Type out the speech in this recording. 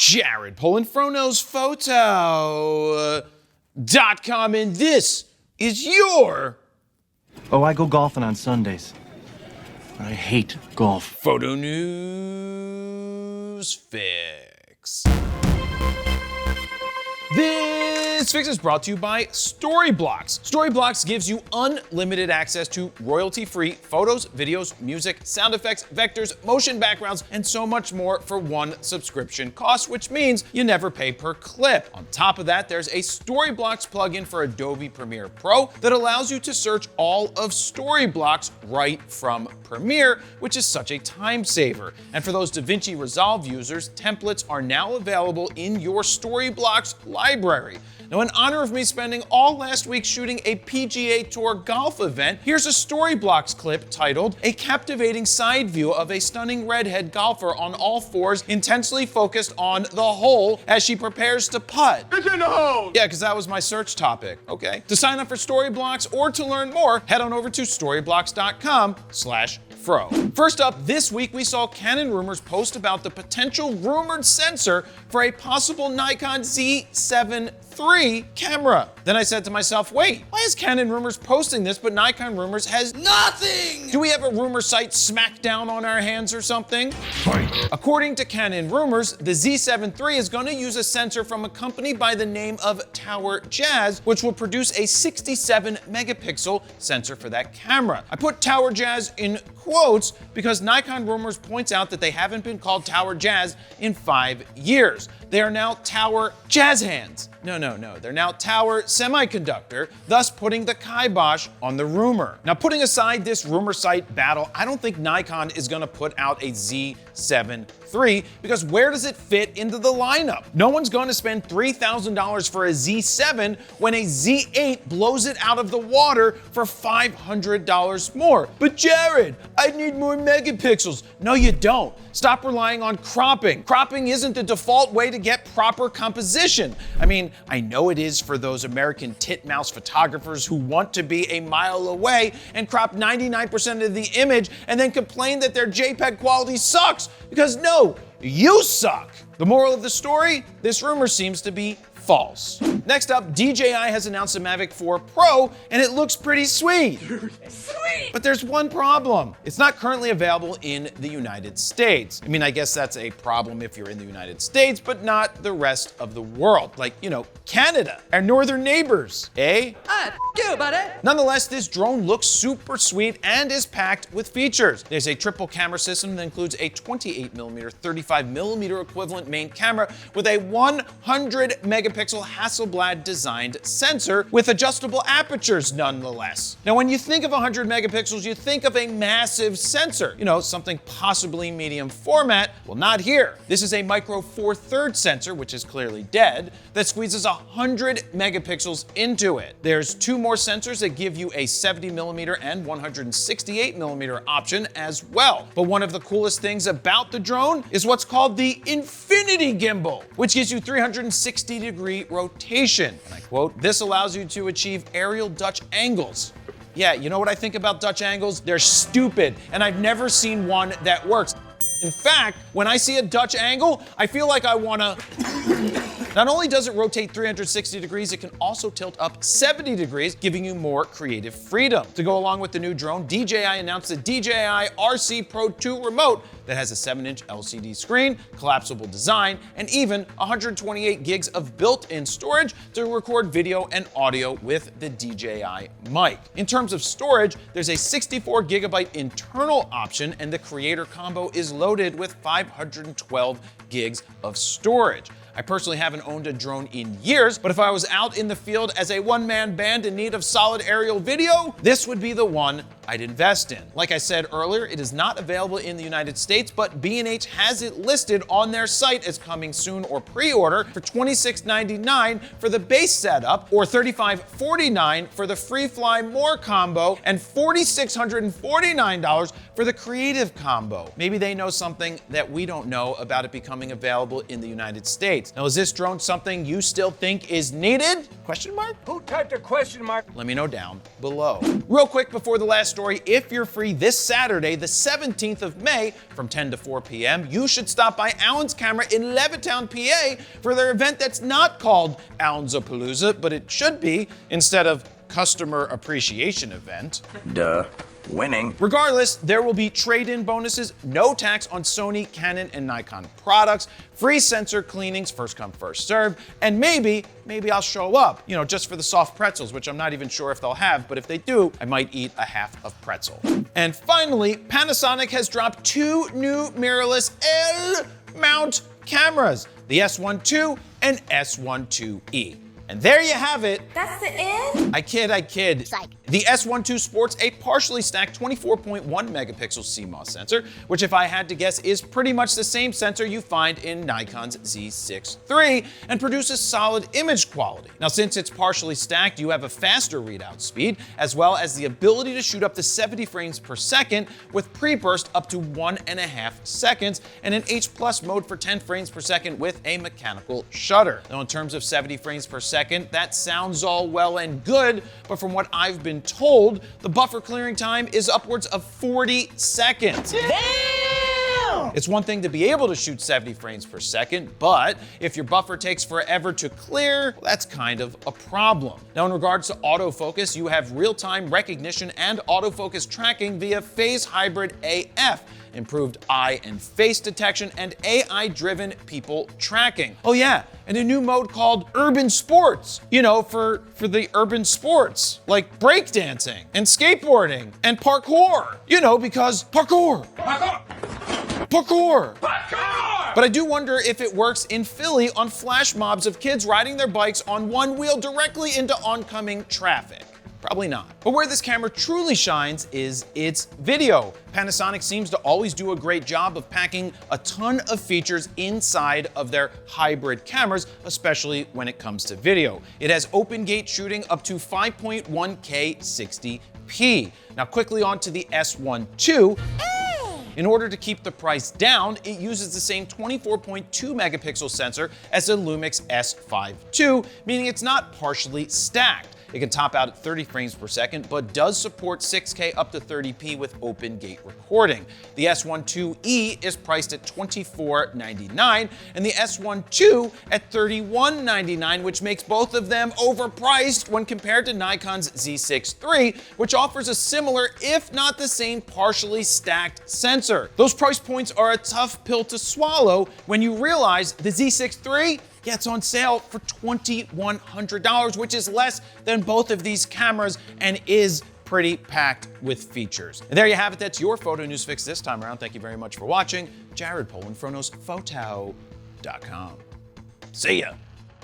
Jared Polin, FroKnowsPhoto.com, and this is your... Oh, I go golfing on Sundays. I hate golf. Photo News Fix. This fix is brought to you by Storyblocks. Storyblocks gives you unlimited access to royalty-free photos, videos, music, sound effects, vectors, motion backgrounds, and so much more for one subscription cost, which means you never pay per clip. On top of that, there's a Storyblocks plugin for Adobe Premiere Pro that allows you to search all of Storyblocks right from Premiere, which is such a time saver. And for those DaVinci Resolve users, templates are now available in your Storyblocks library. Now, in honor of me spending all last week shooting a PGA Tour golf event, here's a Storyblocks clip titled "A Captivating Side View of a Stunning Redhead Golfer on All Fours Intensely Focused on the Hole as She Prepares to Putt." It's in the hole! Yeah, because that was my search topic, okay? To sign up for Storyblocks or to learn more, head on over to storyblocks.com/fro. First up, this week we saw Canon Rumors post about the potential rumored sensor for a possible Nikon Z7 III camera. Then I said to myself, wait, why is Canon Rumors posting this but Nikon Rumors has nothing? Do we have a rumor site smack down on our hands or something? Fight. According to Canon Rumors, the Z7 III is going to use a sensor from a company by the name of Tower Jazz, which will produce a 67 megapixel sensor for that camera. I put Tower Jazz in quotes because Nikon Rumors points out that they haven't been called Tower Jazz in 5 years. They are now Tower Jazz Hands. No, they're now Tower Semiconductor, thus putting the kibosh on the rumor. Now, putting aside this rumor site battle, I don't think Nikon is gonna put out a Z7 III because where does it fit into the lineup? No one's gonna spend $3,000 for a Z7 when a Z8 blows it out of the water for $500 more. But Jared, I need more megapixels. No, you don't. Stop relying on cropping. Cropping isn't the default way to get proper composition. I mean, I know it is for those American titmouse photographers who want to be a mile away and crop 99% of the image and then complain that their JPEG quality sucks, because no, you suck. The moral of the story, this rumor seems to be false. Next up, DJI has announced a Mavic 4 Pro, and it looks pretty sweet. Sweet! But there's one problem. It's not currently available in the United States. I mean, I guess that's a problem if you're in the United States, but not the rest of the world. Like, you know, Canada, our northern neighbors, eh? You, buddy! Nonetheless, this drone looks super sweet and is packed with features. There's a triple camera system that includes a 28mm, 35mm equivalent main camera with a 100 megapixel Hasselblad designed sensor with adjustable apertures nonetheless. Now, when you think of 100 megapixels, you think of a massive sensor, you know, something possibly medium format. Well, not here. This is a micro 4/3 sensor, which is clearly dead, that squeezes 100 megapixels into it. There's two more sensors that give you a 70mm and 168mm option as well. But one of the coolest things about the drone is what's called the infinity gimbal, which gives you 360-degree rotation. And I quote, "This allows you to achieve aerial Dutch angles." Yeah, you know what I think about Dutch angles? They're stupid, and I've never seen one that works. In fact, when I see a Dutch angle, I feel like I wanna... Not only does it rotate 360 degrees, it can also tilt up 70 degrees, giving you more creative freedom. To go along with the new drone, DJI announced the DJI RC Pro 2 remote that has a 7-inch LCD screen, collapsible design, and even 128 gigs of built-in storage to record video and audio with the DJI mic. In terms of storage, there's a 64 gigabyte internal option, and the Creator Combo is loaded with 512 gigs of storage. I personally haven't owned a drone in years, but if I was out in the field as a one-man band in need of solid aerial video, this would be the one I'd invest in. Like I said earlier, it is not available in the United States, but B&H has it listed on their site as coming soon or pre-order for $26.99 for the base setup, or $35.49 for the Free Fly More combo, and $4,649 for the Creative combo. Maybe they know something that we don't know about it becoming available in the United States. Now, is this drone something you still think is needed? Question mark? Who typed a question mark? Let me know down below. Real quick before the last story, if you're free this Saturday, the 17th of May, from 10 to 4 p.m., you should stop by Allen's Camera in Levittown, PA, for their event that's not called Allen's-a-Palooza, but it should be, instead of Customer Appreciation Event. Duh. Winning. Regardless, there will be trade-in bonuses, no tax on Sony, Canon, and Nikon products, free sensor cleanings, first come, first serve, and maybe I'll show up, you know, just for the soft pretzels, which I'm not even sure if they'll have, but if they do, I might eat a half of pretzel. And finally, Panasonic has dropped 2 new mirrorless L-mount cameras, the S12 and S12E. And there you have it. That's the end? I kid. Psych. The S12 sports a partially stacked 24.1 megapixel CMOS sensor, which if I had to guess is pretty much the same sensor you find in Nikon's Z6 III and produces solid image quality. Now, since it's partially stacked, you have a faster readout speed, as well as the ability to shoot up to 70 frames per second with pre-burst up to 1.5 seconds and an H+ mode for 10 frames per second with a mechanical shutter. Now, in terms of 70 frames per second, that sounds all well and good, but from what I've been told, the buffer clearing time is upwards of 40 seconds. Damn! It's one thing to be able to shoot 70 frames per second, but if your buffer takes forever to clear, that's kind of a problem. Now, in regards to autofocus, you have real-time recognition and autofocus tracking via Phase Hybrid AF, improved eye and face detection, and AI-driven people tracking. Oh yeah, and a new mode called Urban Sports, you know, for the urban sports, like breakdancing and skateboarding and parkour, you know, because parkour. But I do wonder if it works in Philly on flash mobs of kids riding their bikes on one wheel directly into oncoming traffic. Probably not. But where this camera truly shines is its video. Panasonic seems to always do a great job of packing a ton of features inside of their hybrid cameras, especially when it comes to video. It has open gate shooting up to 5.1K 60p. Now quickly on to the S12. In order to keep the price down, it uses the same 24.2 megapixel sensor as the Lumix S5 II, meaning it's not partially stacked. It can top out at 30 frames per second, but does support 6K up to 30p with open gate recording. The S12E is priced at $24.99 and the S12 at $31.99, which makes both of them overpriced when compared to Nikon's Z6 III, which offers a similar, if not the same, partially stacked sensor. Those price points are a tough pill to swallow when you realize the Z6 III, yeah, it's on sale for $2,100, which is less than both of these cameras and is pretty packed with features. And there you have it. That's your photo news fix this time around. Thank you very much for watching. Jared Polin, FroKnowsPhoto.com. See ya.